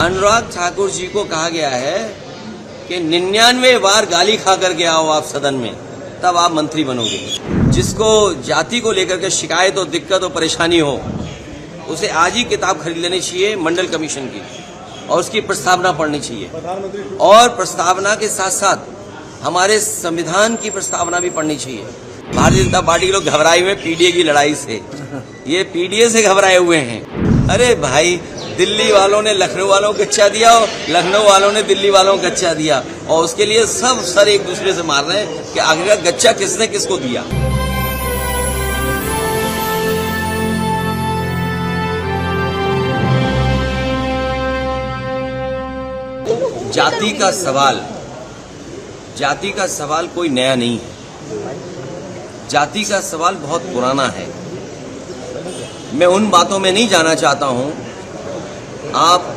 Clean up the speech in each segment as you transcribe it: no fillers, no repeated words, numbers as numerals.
अनुराग ठाकुर जी को कहा गया है कि 99 बार गाली खा करके आओ आप सदन में, तब आप मंत्री बनोगे। जिसको जाति को लेकर के शिकायत और दिक्कत और परेशानी हो, उसे आज ही किताब खरीद लेनी चाहिए मंडल कमीशन की और उसकी प्रस्तावना पढ़नी चाहिए। और प्रस्तावना के साथ साथ हमारे संविधान की प्रस्तावना भी पढ़नी चाहिए। भारतीय जनता पार्टी के लोग घबराए हुए पीडीए की लड़ाई से, ये पीडीए से घबराए हुए हैं। अरे भाई, दिल्ली वालों ने लखनऊ वालों को कच्चा दिया और लखनऊ वालों ने दिल्ली वालों को कच्चा दिया, और उसके लिए सब सर एक दूसरे से मार रहे हैं कि आखिरकार गच्चा किसने किसको दिया। जाति का सवाल कोई नया नहीं है। जाति का सवाल बहुत पुराना है। मैं उन बातों में नहीं जाना चाहता हूं। आप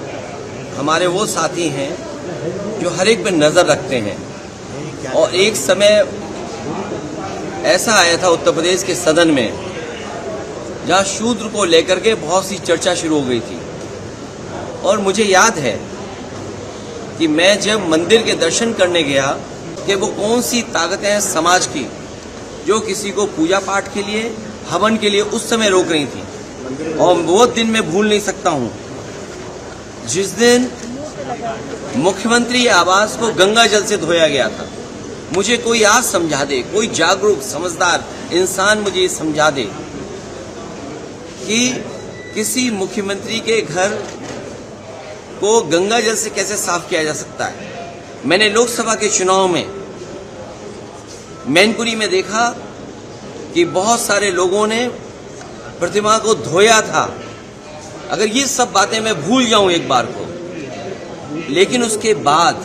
हमारे वो साथी हैं जो हर एक पे नजर रखते हैं, और एक समय ऐसा आया था उत्तर प्रदेश के सदन में जहां शूद्र को लेकर के बहुत सी चर्चा शुरू हो गई थी। और मुझे याद है कि मैं जब मंदिर के दर्शन करने गया कि वो कौन सी ताकतें हैं समाज की जो किसी को पूजा पाठ के लिए, हवन के लिए उस समय रोक रही थी। और वो दिन मैं भूल नहीं सकता हूं जिस दिन मुख्यमंत्री आवास को गंगा जल से धोया गया था। मुझे कोई आज समझा दे, कोई जागरूक समझदार इंसान मुझे ये समझा दे कि किसी मुख्यमंत्री के घर को गंगा जल से कैसे साफ किया जा सकता है। मैंने लोकसभा के चुनाव में मैनपुरी में देखा कि बहुत सारे लोगों ने प्रतिमा को धोया था। अगर ये सब बातें मैं भूल जाऊं एक बार को, लेकिन उसके बाद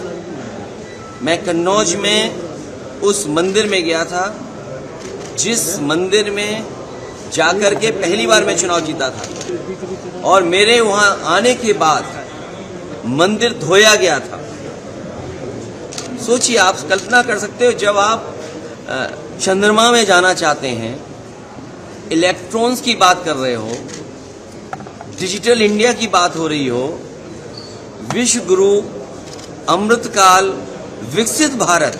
मैं कन्नौज में उस मंदिर में गया था जिस मंदिर में जाकर के पहली बार मैं चुनाव जीता था, और मेरे वहां आने के बाद मंदिर धोया गया था। सोचिए, आप कल्पना कर सकते हो, जब आप चंद्रमा में जाना चाहते हैं, इलेक्ट्रॉन्स की बात कर रहे हो, डिजिटल इंडिया की बात हो रही हो, विश्व गुरु, अमृतकाल, विकसित भारत,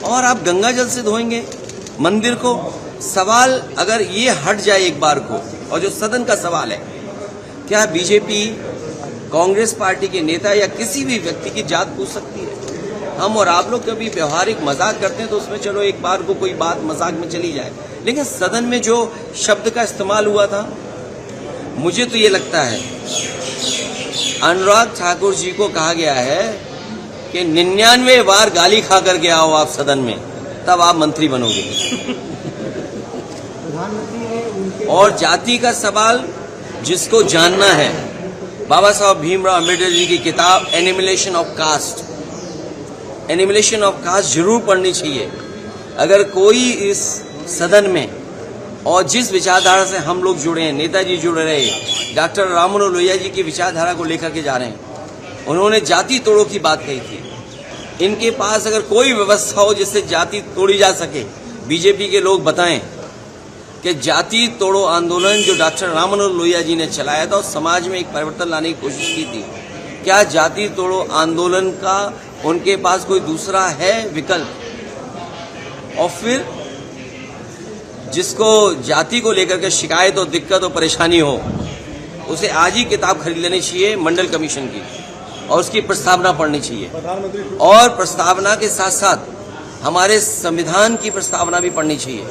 और आप गंगा जल से धोएंगे मंदिर को। सवाल अगर ये हट जाए एक बार को, और जो सदन का सवाल है, क्या बीजेपी, कांग्रेस पार्टी के नेता या किसी भी व्यक्ति की जात पूछ सकती है? हम और आप लोग कभी व्यवहारिक मजाक करते हैं तो उसमें चलो एक बार को कोई बात मजाक में चली जाए, लेकिन सदन में जो शब्द का इस्तेमाल हुआ था, मुझे तो ये लगता है अनुराग ठाकुर जी को कहा गया है कि 99 बार गाली खा करके आओ आप सदन में, तब आप मंत्री बनोगे। और जाति का सवाल जिसको जानना है, बाबा साहब भीमराव अम्बेडकर जी की किताब एनिमिलेशन ऑफ कास्ट जरूर पढ़नी चाहिए। अगर कोई इस सदन में, और जिस विचारधारा से हम लोग जुड़े हैं, नेताजी जुड़े रहे, डॉक्टर राम मनोहर लोहिया जी की विचारधारा को लेकर के जा रहे हैं, उन्होंने जाति तोड़ो की बात कही थी। इनके पास अगर कोई व्यवस्था हो जिससे जाति तोड़ी जा सके, बीजेपी के लोग बताएं कि जाति तोड़ो आंदोलन जो डॉक्टर राम मनोहर लोहिया जी ने चलाया था और समाज में एक परिवर्तन लाने की कोशिश की थी, क्या जाति तोड़ो आंदोलन का उनके पास कोई दूसरा है विकल्प? और फिर जिसको जाति को लेकर के शिकायत और दिक्कत और परेशानी हो, उसे आज ही किताब खरीद लेनी चाहिए मंडल कमीशन की और उसकी प्रस्तावना पढ़नी चाहिए। और प्रस्तावना के साथ साथ हमारे संविधान की प्रस्तावना भी पढ़नी चाहिए,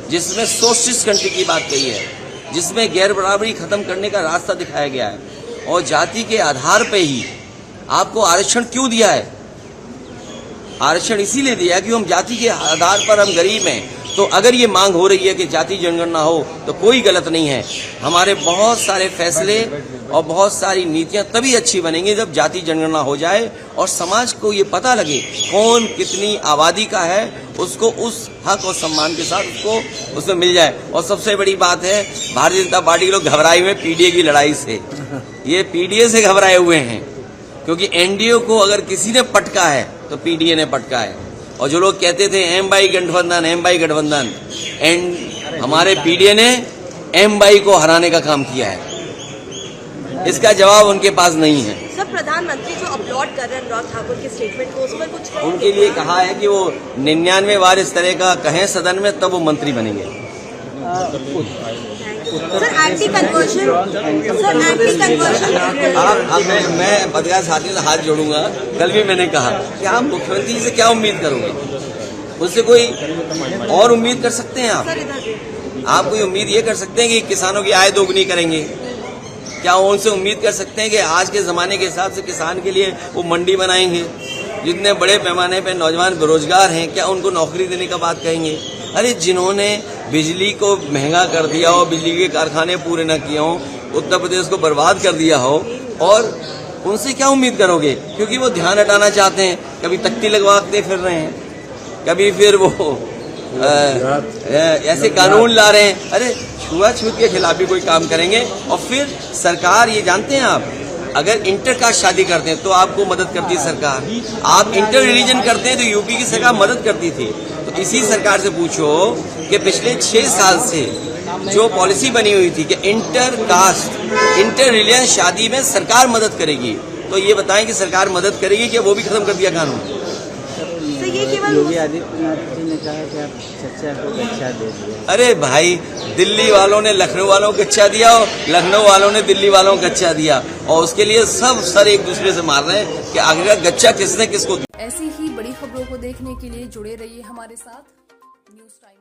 जिसमें सोशलिस्ट कंट्री की बात कही है, जिसमें गैर बराबरी खत्म करने का रास्ता दिखाया गया है। और जाति के आधार पर ही आपको आरक्षण क्यों दिया है? आरक्षण इसीलिए दिया कि हम जाति के आधार पर हम गरीब हैं। तो अगर ये मांग हो रही है कि जाति जनगणना हो, तो कोई गलत नहीं है। हमारे बहुत सारे फैसले और बहुत सारी नीतियां तभी अच्छी बनेंगी जब जाति जनगणना हो जाए और समाज को ये पता लगे कौन कितनी आबादी का है, उसको उस हक और सम्मान के साथ उसको उसमें मिल जाए। और सबसे बड़ी बात है, भारतीय जनता पार्टी के लोग घबराए हुए पीडीए की लड़ाई से, ये पीडीए से घबराए हुए हैं, क्योंकि एनडीए को अगर किसी ने पटका है तो पीडीए ने पटका है। और जो लोग कहते थे एम बाई गठबंधन, हमारे पीडीए ने एम बाई को हराने का काम किया है। इसका जवाब उनके पास नहीं है। अब प्रधानमंत्री जो अपलोड कर रहे हैं अनुराग ठाकुर के स्टेटमेंट को, उस पर कुछ कहेंगे? उनके लिए कहा है कि वो 99 बार इस तरह का कहें सदन में, तब वो मंत्री बनेंगे। सर एंटी कन्वर्जन मैं पत्रकार साथियों से हाथ जोड़ूंगा। कल भी मैंने कहा कि आप मुख्यमंत्री से क्या उम्मीद करोगे, उससे कोई और उम्मीद कर सकते हैं आप कोई उम्मीद ये कर सकते हैं कि किसानों की आय दोगुनी करेंगे? क्या उनसे उम्मीद कर सकते हैं कि आज के जमाने के हिसाब से किसान के लिए वो मंडी बनाएंगे? जितने बड़े पैमाने पे नौजवान बेरोजगार हैं, क्या उनको नौकरी देने का बात कहेंगे? अरे जिन्होंने बिजली को महंगा कर दिया हो, बिजली के कारखाने पूरे न किए हों, उत्तर प्रदेश को बर्बाद कर दिया हो, और उनसे क्या उम्मीद करोगे? क्योंकि वो ध्यान हटाना चाहते हैं, कभी तख्ती लगवाते फिर रहे हैं, कभी फिर वो ऐसे कानून ला रहे हैं। अरे छुआछूत के खिलाफ भी कोई काम करेंगे। और फिर सरकार, ये जानते हैं आप, अगर इंटरकास्ट शादी करते हैं तो आपको मदद करती है सरकार। आप इंटर रिलीजन करते हैं तो यूपी की सरकार मदद करती थी। तो इसी सरकार से पूछो कि पिछले 6 साल से जो पॉलिसी बनी हुई थी कि इंटर कास्ट इंटर रिलीजन शादी में सरकार मदद करेगी, तो ये बताएं कि सरकार मदद करेगी कि वो भी खत्म कर दिया कानून? तो ये केवल योगी आदित्यनाथ जी ने कहा कि आप चर्चा को गच्छा दे दिया। अरे भाई, दिल्ली वालों ने लखनऊ वालों को गच्छा दिया और लखनऊ वालों ने दिल्ली वालों को गच्छा दिया, और उसके लिए सब सर एक दूसरे से मार रहे हैं कि आखिर गच्छा किसने किसको। ऐसी ही बड़ी खबरों को देखने के लिए जुड़े रहिए हमारे साथ न्यूज़ टाइम।